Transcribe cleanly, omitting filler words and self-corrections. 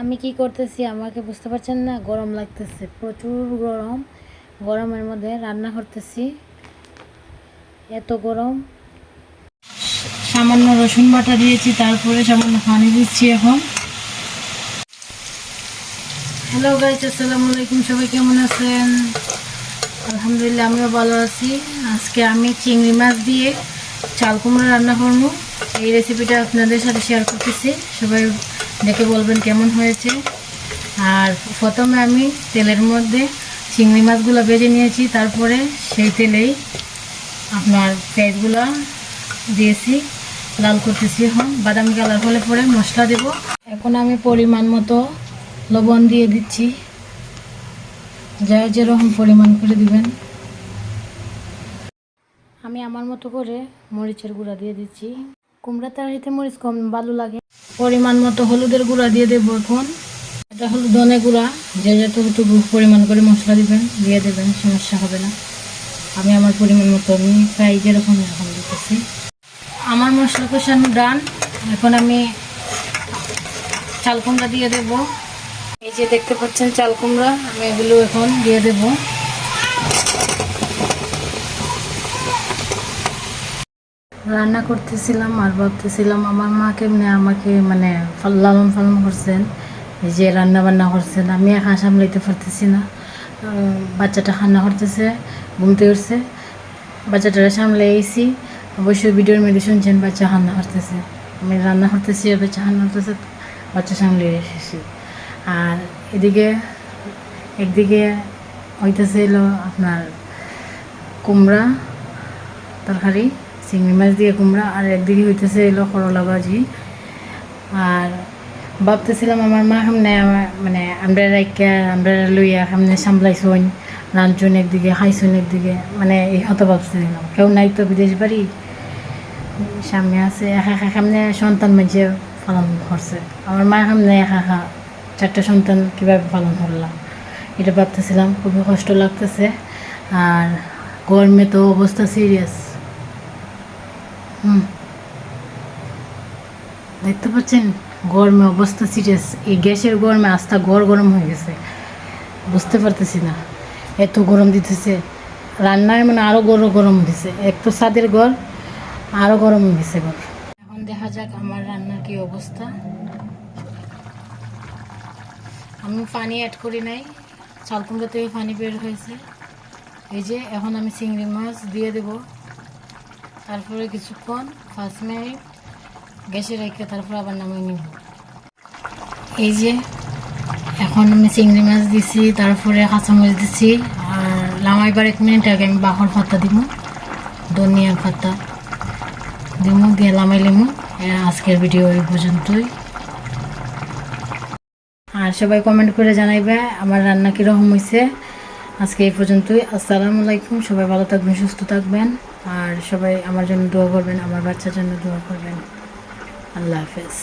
আমি কি করতেছি আমাকে বুঝতে পারছেন না? গরম লাগতেছে, প্রচুর গরম। গরমের মধ্যে রান্না করতেছি, এত গরম। সামান্য রসুন বাটা দিয়েছি, তারপরে সামান্য পানি দিচ্ছি এখন। হ্যালো গাইস, আসসালামু আলাইকুম। সবাই কেমন আছেন? আলহামদুলিল্লাহ, আমিও ভালো আছি। আজকে আমি চিংড়ি মাছ দিয়ে চাল কুমড়া রান্না করবো। এই রেসিপিটা আপনাদের সাথে শেয়ার করতেছি, সবাই দেখে বলবেন কেমন হয়েছে। আর প্রথমে আমি তেলের মধ্যে চিংড়ি মাছগুলো ভেজে নিয়েছি, তারপরে সেই তেলেই আপনার পেঁয়াজগুলো দিয়েছি, লাল করতেছি। এখন বাদামি কালার হলে পরে মশলা দেব। এখন আমি পরিমাণ মতো লবণ দিয়ে দিচ্ছি, যাই যেরকম পরিমাণ করে দিবেন। আমি আমার মতো করে মরিচের গুঁড়া দিয়ে দিচ্ছি। কুমড়া তরকারিতে মরিচ কম ভালো লাগে। পরিমাণ মতো হলুদের গুঁড়া দিয়ে দেবো এখন। এটা হলো ধনে গুঁড়া, যে যতটুকু পরিমাণ করে মশলা দিবেন দিয়ে দেবেন, সমস্যা হবে না। আমি আমার পরিমাণ মতো আমি প্রায় যেরকম এরকম দিতেছি। আমার মশলা কষানো ডান। এখন আমি চাল কুমড়া দিয়ে দেব। এই যে দেখতে পাচ্ছেন চাল কুমড়া, আমি এগুলো এখন দিয়ে দেব। রান্না করতেছিলাম আর ভাবতেছিলাম আমার মা কেমনে আমাকে লালন পালন করছেন, এই যে রান্না বান্না করছেন। আমি একা সামলাইতে পারতেছি না। বাচ্চাটা রান্না করতেছে, ঘুমতে উঠছে, বাচ্চাটারা সামলে এসেছি। অবশ্যই ভিডিওর মধ্যে শুনছেন বাচ্চা রান্না করতেছে, আমি রান্না করতেছি আর বাচ্চা রান্না করতেছে, বাচ্চা সামলে এসেছি। আর একদিকে হইতেছে এলো আপনার কুমড়া তরকারি, চিংড়ি মাছ দিয়ে কুমড়া, আর একদিকে হইতেছে এলো করলা ভাজি। আর ভাবতেছিলাম আমার মা সামনে আমরা লইয়া সামনে সামলাইছুন, রাঁধছুন একদিকে, খাইছুন একদিকে, এই হতো ভাবছিলাম। কেউ নাই তো, বিদেশ বাড়ি সামনে আছে, একা একা সামনে সন্তান মাঝে পালন করছে। আমার মা সামনে একা একা 4টা সন্তান কীভাবে পালন করলাম, এটা ভাবতেছিলাম। খুবই কষ্ট লাগতেছে। আর গরমে তো অবস্থা সিরিয়াস। দেখতে পাচ্ছেন গরমে অবস্থা সিরিয়াস। এই গ্যাসের গরমে আস্থা গরম হয়ে গেছে, বুঝতে পারতেছি না, এত গরম দিতেছে। রান্নায় আরও গরম দিছে, এক তো ছাদের ঘর, আরও গরম হয়েছে ঘর। এখন দেখা যাক আমার রান্নার কি অবস্থা। আমি পানি অ্যাড করি নাই, চাল কুমড়া থেকে পানি বের হয়েছে। এই যে এখন আমি চিংড়ি মাছ দিয়ে দেব, তারপরে কিছুক্ষণ 5 মিনিট গ্যাসে রেখে তারপর আবার নামিয়ে নিব। এই যে এখন আমি চিংড়ি মাছ দিছি, তারপরে কাঁচামরিচ দিছি, আর লামাইবার 1 মিনিট আগে আমি বাখর পাতা দিব, ধনিয়ার পাতা দিব, দিয়ে লামাই লিমু। আজকের ভিডিও এই পর্যন্তই। আর সবাই কমেন্ট করে জানাইবে আমার রান্না কীরকম হয়েছে। আজকে এই পর্যন্তই। আসসালামু আলাইকুম। সবাই ভালো থাকবেন, সুস্থ থাকবেন, আর সবাই আমার জন্য দোয়া করবেন, আমার বাচ্চার জন্য দোয়া করবেন। আল্লাহ হাফেজ।